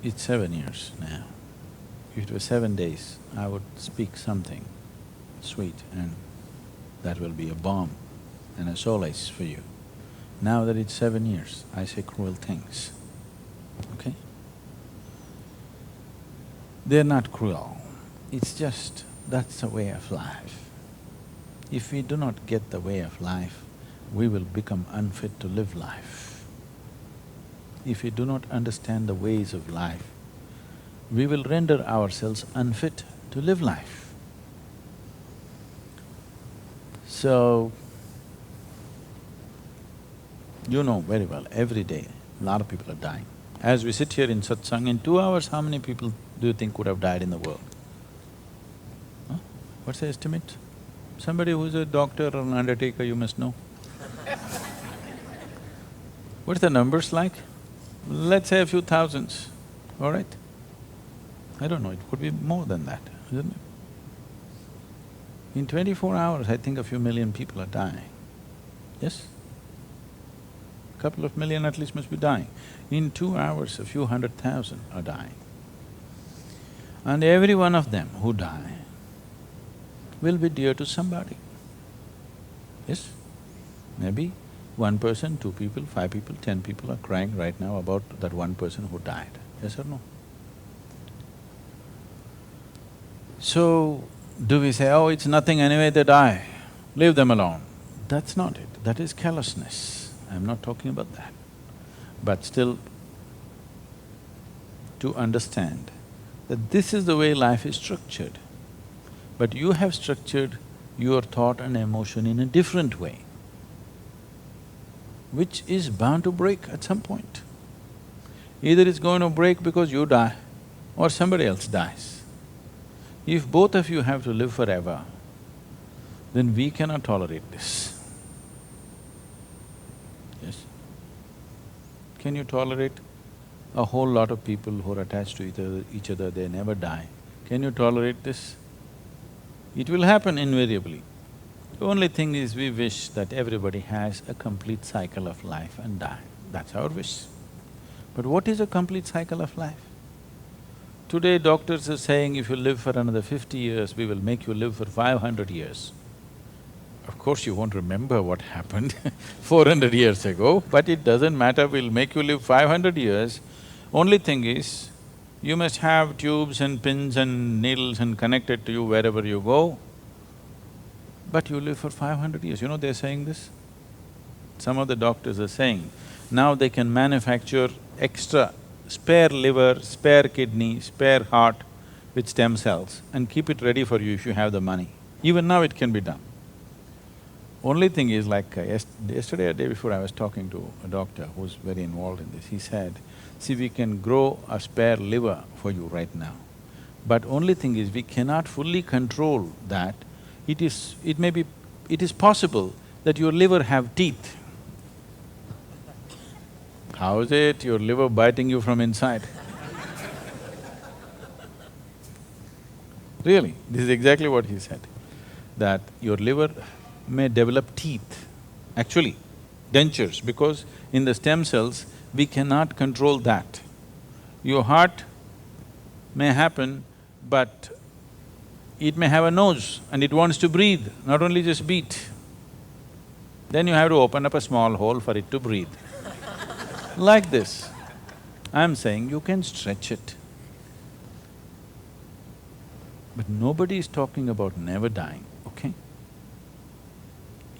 It's 7 years now. If it was 7 days, I would speak something sweet and that will be a balm and a solace for you. Now that it's 7 years, I say cruel things, okay? They're not cruel, it's just that's the way of life. If we do not get the way of life, we will become unfit to live life. If we do not understand the ways of life, we will render ourselves unfit to live life. So, you know very well, every day, a lot of people are dying. As we sit here in satsang, in 2 hours, how many people do you think would have died in the world? Huh? What's the estimate? Somebody who's a doctor or an undertaker, you must know. What's the numbers like? Let's say a few thousands, all right? I don't know, it could be more than that, isn't it? In 24 hours, I think a few million people are dying, yes? Couple of million at least must be dying. In 2 hours, a few 100,000 are dying. And every one of them who die will be dear to somebody, yes? Maybe 1 person, 2 people, 5 people, 10 people are crying right now about that 1 person who died, yes or no? So, do we say, oh, it's nothing anyway, they die, leave them alone? That's not it, that is callousness. I'm not talking about that. But still, to understand that this is the way life is structured, but you have structured your thought and emotion in a different way, which is bound to break at some point. Either it's going to break because you die or somebody else dies. If both of you have to live forever, then we cannot tolerate this. Yes? Can you tolerate a whole lot of people who are attached to each other, they never die? Can you tolerate this? It will happen invariably. The only thing is we wish that everybody has a complete cycle of life and die. That's our wish. But what is a complete cycle of life? Today doctors are saying if you live for another 50 years, we will make you live for 500 years. Of course you won't remember what happened 400 years ago, but it doesn't matter, we'll make you live 500 years. Only thing is, you must have tubes and pins and needles and connected to you wherever you go, but you live for 500 years. You know they're saying this? Some of the doctors are saying, now they can manufacture extra spare liver, spare kidney, spare heart with stem cells and keep it ready for you if you have the money. Even now it can be done. Only thing is like yesterday or day before I was talking to a doctor who's very involved in this, he said, see, we can grow a spare liver for you right now, but only thing is we cannot fully control that. It is possible that your liver have teeth. How is it your liver biting you from inside? Really, this is exactly what he said, that your liver may develop teeth, actually dentures, because in the stem cells, we cannot control that. Your heart may happen, but it may have a nose and it wants to breathe, not only just beat. Then you have to open up a small hole for it to breathe. Like this, I'm saying you can stretch it. But nobody is talking about never dying, okay?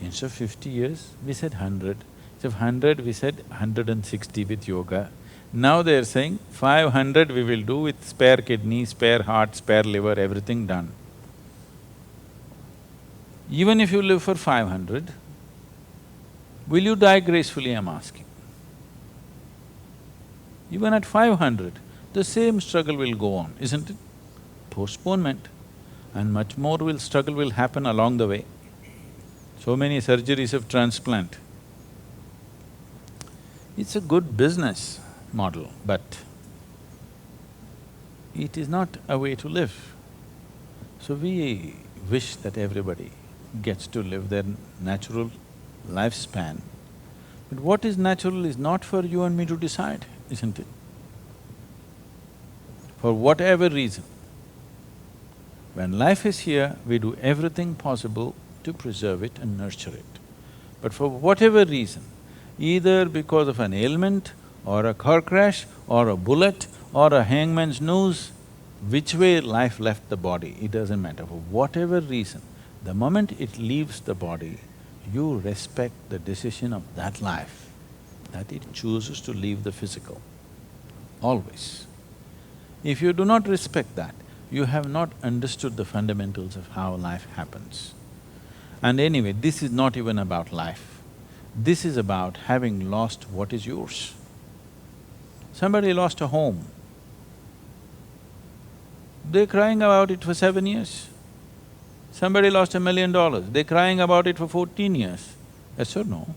Instead of 50 years, we said 100. Instead of 100, we said 160 with yoga. Now they're saying 500 we will do with spare kidney, spare heart, spare liver, everything done. Even if you live for 500, will you die gracefully, I'm asking? Even at 500, the same struggle will go on, isn't it? Postponement, and much more struggle will happen along the way. So many surgeries of transplant. It's a good business model, but it is not a way to live. So we wish that everybody gets to live their natural lifespan. But what is natural is not for you and me to decide, isn't it? for whatever reason. When life is here, we do everything possible to preserve it and nurture it. But for whatever reason, either because of an ailment or a car crash or a bullet or a hangman's noose, which way life left the body, it doesn't matter. For whatever reason, the moment it leaves the body, you respect the decision of that life, that it chooses to leave the physical, always. If you do not respect that, you have not understood the fundamentals of how life happens. And anyway, this is not even about life. This is about having lost what is yours. Somebody lost a home. They're crying about it for 7 years. Somebody lost $1 million, they're crying about it for 14 years. Yes or no?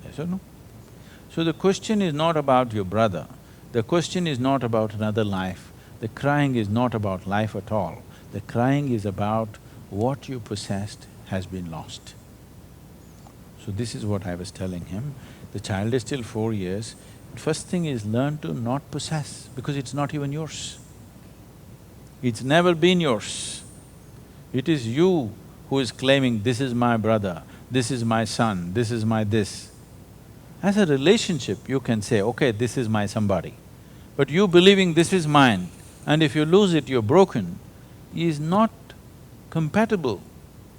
Yes or no? So the question is not about your brother, the question is not about another life, the crying is not about life at all. The crying is about what you possessed has been lost. So this is what I was telling him. The child is still 4 years. First thing is learn to not possess, because it's not even yours. It's never been yours. It is you who is claiming, this is my brother, this is my son, this is my this. As a relationship, you can say, okay, this is my somebody. But you believing this is mine, and if you lose it, you're broken, is not compatible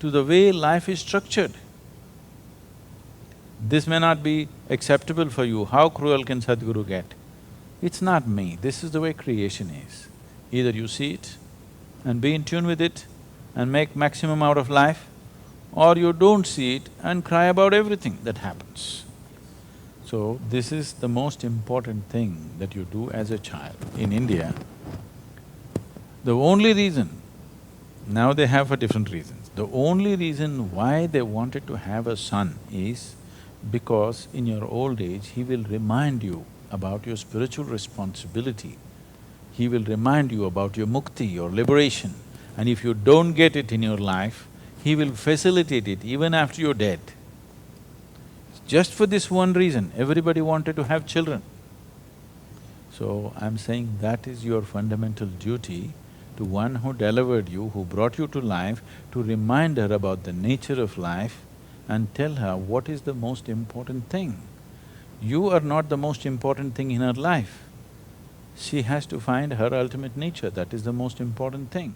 to the way life is structured. This may not be acceptable for you. How cruel can Sadhguru get? It's not me, this is the way creation is. Either you see it and be in tune with it and make maximum out of life, or you don't see it and cry about everything that happens. So, this is the most important thing that you do as a child. In India, the only reason, now they have for different reasons, the only reason why they wanted to have a son is because in your old age, he will remind you about your spiritual responsibility. He will remind you about your mukti, your liberation, and if you don't get it in your life, he will facilitate it even after you're dead. Just for this one reason, everybody wanted to have children. So, I'm saying that is your fundamental duty to one who delivered you, who brought you to life, to remind her about the nature of life and tell her what is the most important thing. You are not the most important thing in her life. She has to find her ultimate nature, that is the most important thing.